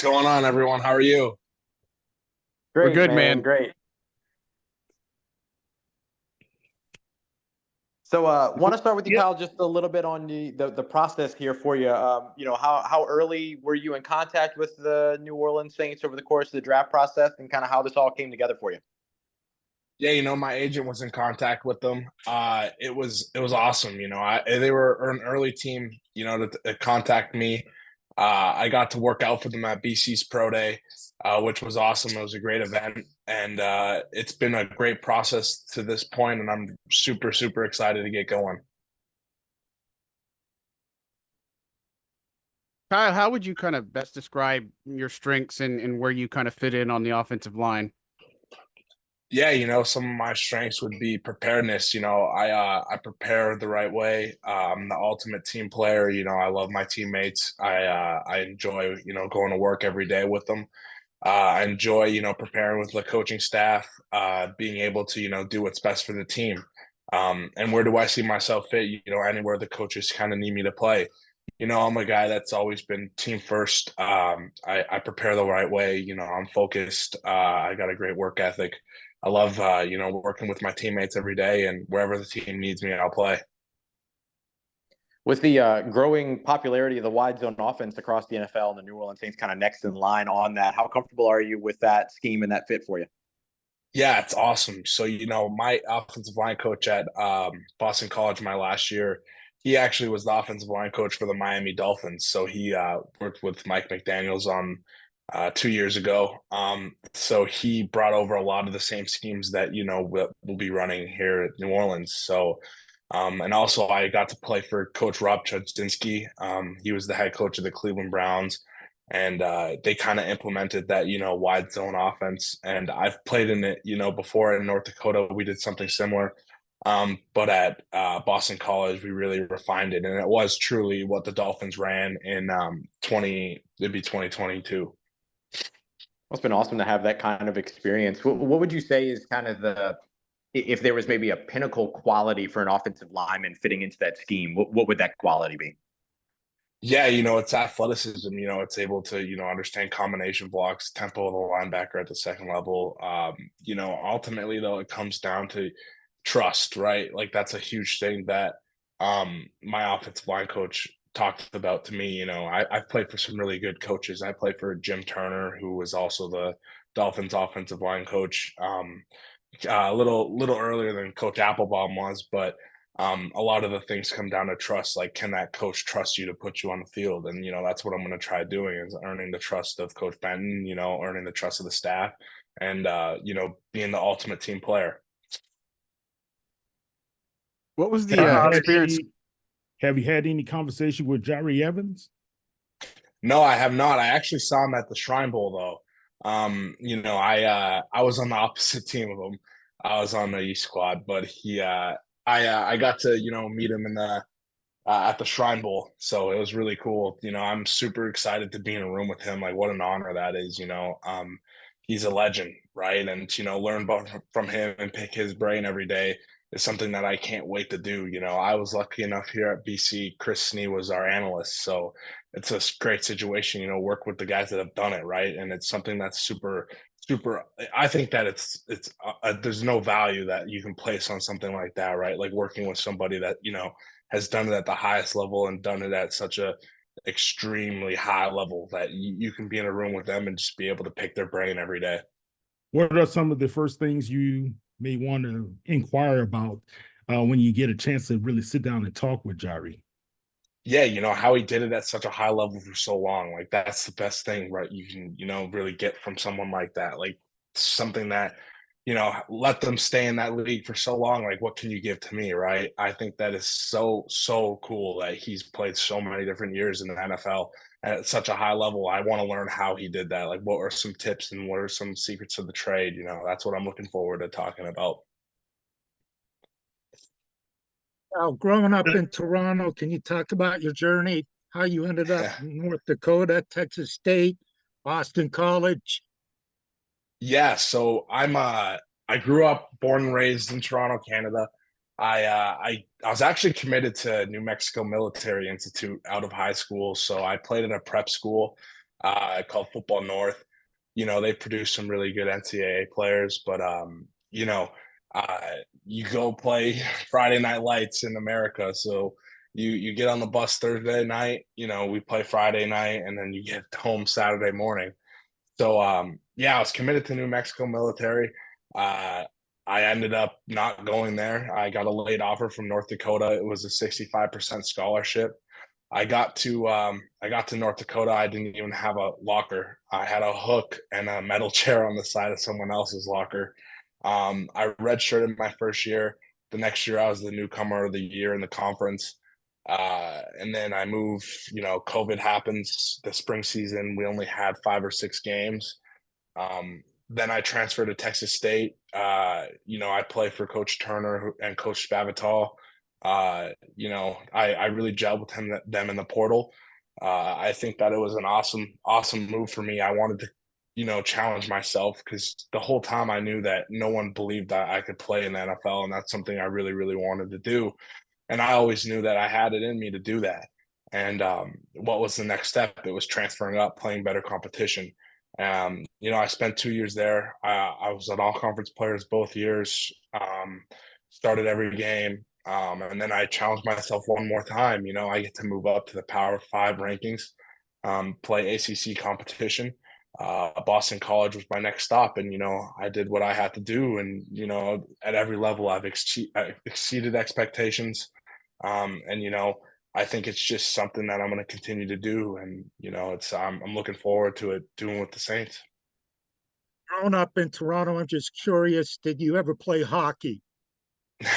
What's going on, everyone? How are you? We're Great, good, man. man. Great. So, want to start with you, Yep. Kyle, just a little bit on the process here for you. How early were you in contact with the New Orleans Saints over the course of the draft process, and kind of how this all came together for you? Yeah, my agent was in contact with them. It was awesome. They were an early team. To contact me. I got to work out for them at BC's Pro Day, which was awesome. It was a great event, and it's been a great process to this point, and I'm super super excited to get going. Kyle, how would you kind of best describe your strengths and where you kind of fit in on the offensive line? Yeah, some of my strengths would be preparedness. I prepare the right way. I'm the ultimate team player. I love my teammates. I enjoy going to work every day with them. I enjoy preparing with the coaching staff, being able to do what's best for the team. And where do I see myself fit? Anywhere the coaches kind of need me to play. I'm a guy that's always been team first. I prepare the right way. I'm focused. I got a great work ethic. I love, working with my teammates every day, and wherever the team needs me, I'll play. With the growing popularity of the wide zone offense across the NFL and the New Orleans Saints kind of next in line on that, how comfortable are you with that scheme and that fit for you? Yeah, it's awesome. So, my offensive line coach at Boston College my last year, he actually was the offensive line coach for the Miami Dolphins. So he worked with Mike McDaniels on 2 years ago. So he brought over a lot of the same schemes that, we'll be running here at New Orleans. So, and also I got to play for Coach Rob Chudzinski. He was the head coach of the Cleveland Browns, and they kind of implemented that wide zone offense. And I've played in it before in North Dakota. We did something similar, but at Boston College we really refined it, and it was truly what the Dolphins ran in 2022. It's been awesome to have that kind of experience. What would you say is kind of if there was maybe a pinnacle quality for an offensive lineman fitting into that scheme, what would that quality be? Yeah, it's athleticism. It's able to understand combination blocks, tempo of the linebacker at the second level. Ultimately though, it comes down to trust, right? Like that's a huge thing that my offensive line coach talked about to me. I've played for some really good coaches. I played for Jim Turner, who was also the Dolphins offensive line coach, a little earlier than Coach Applebaum was, but a lot of the things come down to trust. Like, can that coach trust you to put you on the field? And that's what I'm going to try doing, is earning the trust of Coach Benton. Earning the trust of the staff, and being the ultimate team player. What was the Have you had experience? have you had any conversation with Jahri Evans? No, I have not. I actually saw him at the Shrine Bowl though. I was on the opposite team of him. I was on the East squad, but I got to meet him in the at the Shrine Bowl, so it was really cool. I'm super excited to be in a room with him. Like, what an honor that is. He's a legend, right? And learn from him and pick his brain every day is something that I can't wait to do. I was lucky enough here at BC. Chris Snee was our analyst, so it's a great situation. Work with the guys that have done it, right? And it's something that's super super. I think that it's there's no value that you can place on something like that, right? Like working with somebody that has done it at the highest level and done it at such a extremely high level that you can be in a room with them and just be able to pick their brain every day. What are some of the first things you may want to inquire about when you get a chance to really sit down and talk with Jahri? Yeah, how he did it at such a high level for so long. Like, that's the best thing, right? You can, really get from someone like that. Like, something that, let them stay in that league for so long. Like, what can you give to me, right? I think that is so, so cool that he's played so many different years in the NFL at such a high level. I want to learn how he did that. Like, what are some tips and what are some secrets of the trade? That's what I'm looking forward to talking about. Growing up in Toronto, can you talk about your journey, how you ended up in North Dakota, Texas State, Boston College? Yeah, so I grew up, born and raised in Toronto, Canada. I was actually committed to New Mexico Military Institute out of high school, so I played at a prep school. called Football North. They produce some really good NCAA players, but uh, you go play Friday Night Lights in America, so you get on the bus Thursday night. We play Friday night, and then you get home Saturday morning. So yeah, I was committed to New Mexico military. Uh, I ended up not going there. I got a late offer from North Dakota. It was a 65% scholarship. I got to North Dakota. I didn't even have a locker. I had a hook and a metal chair on the side of someone else's locker. I redshirted my first year. The next year, I was the newcomer of the year in the conference. And then I moved, COVID happens the spring season. We only had 5 or 6 games. Then I transferred to Texas State. I play for Coach Turner and Coach Spavital. I really gelled with them in the portal. I think that it was an awesome move for me. I wanted to, challenge myself because the whole time I knew that no one believed that I could play in the NFL, and that's something I really, really wanted to do. And I always knew that I had it in me to do that. And what was the next step? It was transferring up, playing better competition. I spent 2 years there. I was an all-conference players both years. Started every game. And then I challenged myself one more time. I get to move up to the Power 5 rankings, play ACC competition. Boston College was my next stop, and I did what I had to do. And at every level, I've exceeded expectations. And I think it's just something that I'm going to continue to do, and I'm looking forward to it doing with the Saints. Growing up in Toronto, I'm just curious, did you ever play hockey?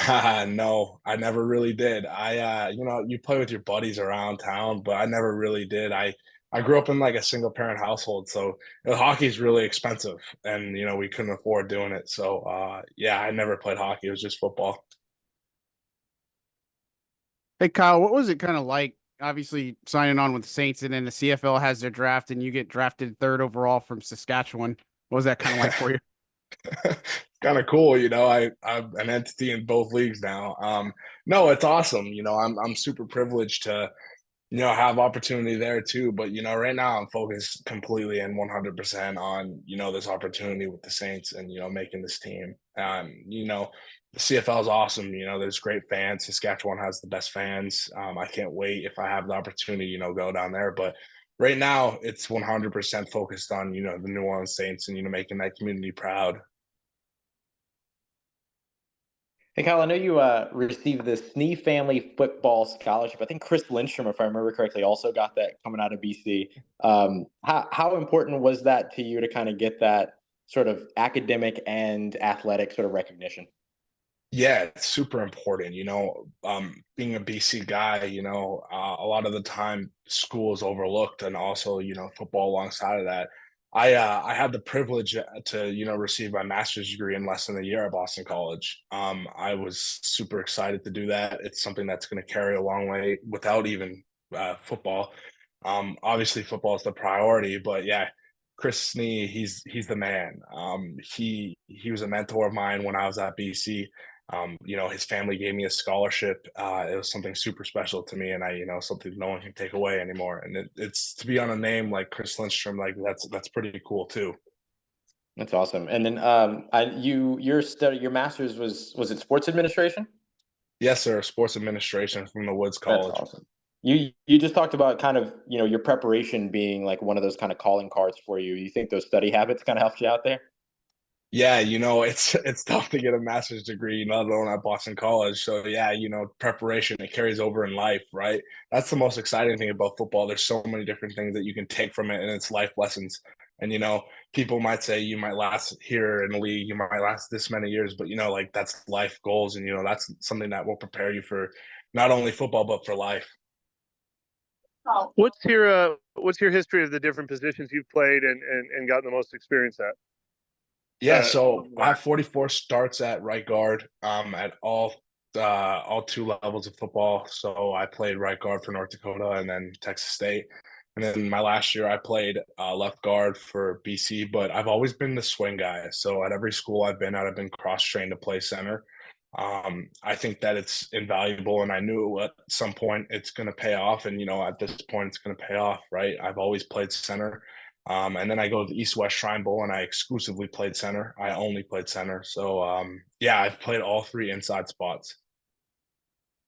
No, I never really did. You play with your buddies around town, but I never really did. I grew up in like a single parent household, so hockey is really expensive, and we couldn't afford doing it. So yeah, I never played hockey. It was just football. Hey, Kyle, what was it kind of like, obviously signing on with the Saints, and then the CFL has their draft and you get drafted third overall from Saskatchewan? What was that kind of like for you? It's kind of cool, I'm an entity in both leagues now. No, it's awesome. I'm super privileged to have opportunity there too. But right now I'm focused completely and 100% on this opportunity with the Saints and making this team. The CFL is awesome. There's great fans. Saskatchewan has the best fans. I can't wait if I have the opportunity, go down there. But right now it's 100% focused on the New Orleans Saints and making that community proud. Hey, Kyle, I know you received the Snee Family Football Scholarship. I think Chris Lindstrom, if I remember correctly, also got that coming out of BC. How important was that to you to kind of get that sort of academic and athletic sort of recognition? Yeah, it's super important. Being a BC guy, a lot of the time school is overlooked, and also, football alongside of that. I had the privilege to, receive my master's degree in less than a year at Boston College. I was super excited to do that. It's something that's going to carry a long way without even football. Obviously, football is the priority, but yeah, Chris Snee, he's the man. He was a mentor of mine when I was at BC. His family gave me a scholarship. It was something super special to me, and something no one can take away anymore. And it's to be on a name like Chris Lindstrom, like that's pretty cool too. That's awesome. And then your master's was it sports administration? Yes, sir. Sports administration from the Woods College. That's awesome. You just talked about kind of, your preparation being like one of those kind of calling cards for you. You think those study habits kind of helped you out there? Yeah, it's tough to get a master's degree, let alone at Boston College. So yeah, preparation, it carries over in life, right? That's the most exciting thing about football. There's so many different things that you can take from it, and it's life lessons. And people might say you might last here in the league, you might last this many years, but like that's life goals, and that's something that will prepare you for not only football but for life. What's your history of the different positions you've played and gotten the most experience at? Yeah, so I have 44 starts at right guard, at all 2 levels of football. So I played right guard for North Dakota and then Texas State. And then my last year I played left guard for BC, but I've always been the swing guy. So at every school I've been at, I've been cross-trained to play center. I think that it's invaluable, and I knew at some point it's going to pay off. And, at this point it's going to pay off, right? I've always played center. And then I go to the East-West Shrine Bowl, and I exclusively played center. I only played center. So, yeah, I've played all three inside spots.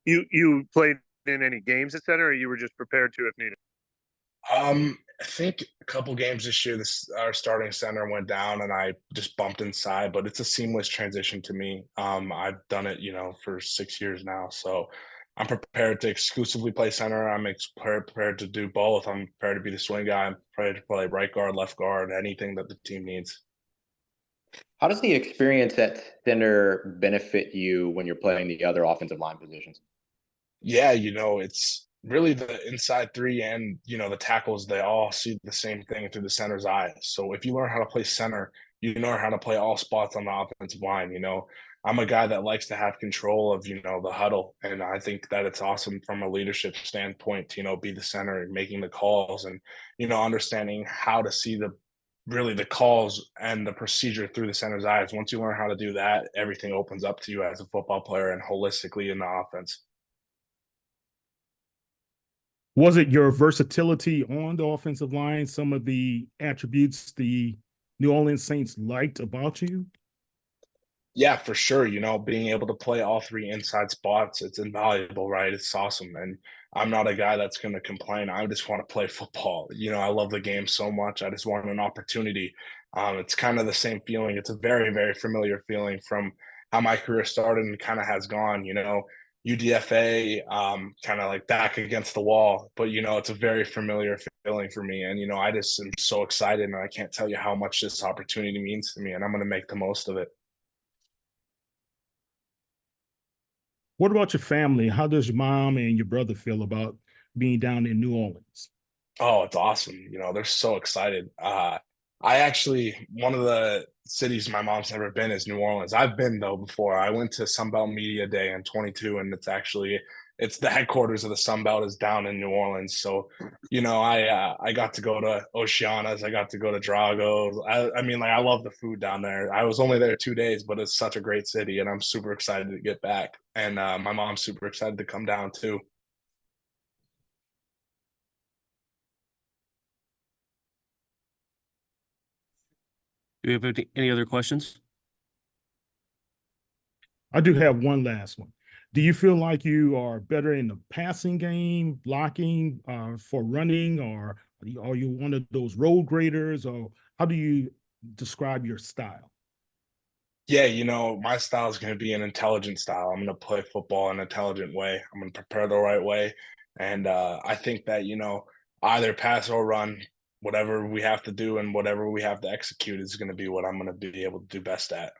You played in any games at center, or you were just prepared to if needed? I think a couple games this year, our starting center went down, and I just bumped inside. But it's a seamless transition to me. I've done it, for 6 years now, so I'm prepared to exclusively play center. Prepared to do both. I'm prepared to be the swing guy. I'm prepared to play right guard, left guard, anything that the team needs. How does the experience at center benefit you when you're playing the other offensive line positions? Yeah, it's really the inside three and, the tackles, they all see the same thing through the center's eyes. So if you learn how to play center, you learn how to play all spots on the offensive line. I'm a guy that likes to have control of, the huddle. And I think that it's awesome from a leadership standpoint to, be the center and making the calls and, understanding how to see the calls and the procedure through the center's eyes. Once you learn how to do that, everything opens up to you as a football player and holistically in the offense. Was it your versatility on the offensive line, some of the attributes the New Orleans Saints liked about you? Yeah, for sure. Being able to play all three inside spots, it's invaluable, right? It's awesome. And I'm not a guy that's going to complain. I just want to play football. I love the game so much. I just want an opportunity. It's kind of the same feeling. It's a very, very familiar feeling from how my career started and kind of has gone, UDFA, kind of like back against the wall. But, it's a very familiar feeling for me. And, I just am so excited, and I can't tell you how much this opportunity means to me, and I'm going to make the most of it. What about your family? How does your mom and your brother feel about being down in New Orleans? Oh, it's awesome. They're so excited. One of the cities my mom's never been is New Orleans. I've been though before. I went to Sunbelt Media Day in 22, and it's the headquarters of the Sunbelt is down in New Orleans. So, I got to go to Oceanas. I got to go to Drago's. I mean, like, I love the food down there. I was only there 2 days, but it's such a great city, and I'm super excited to get back. And my mom's super excited to come down too. Do we have any other questions? I do have one last one. Do you feel like you are better in the passing game, blocking for running, or are you one of those road graders, or how do you describe your style? Yeah, my style is going to be an intelligent style. I'm going to play football in an intelligent way. I'm going to prepare the right way. And I think that, either pass or run, whatever we have to do and whatever we have to execute is going to be what I'm going to be able to do best at.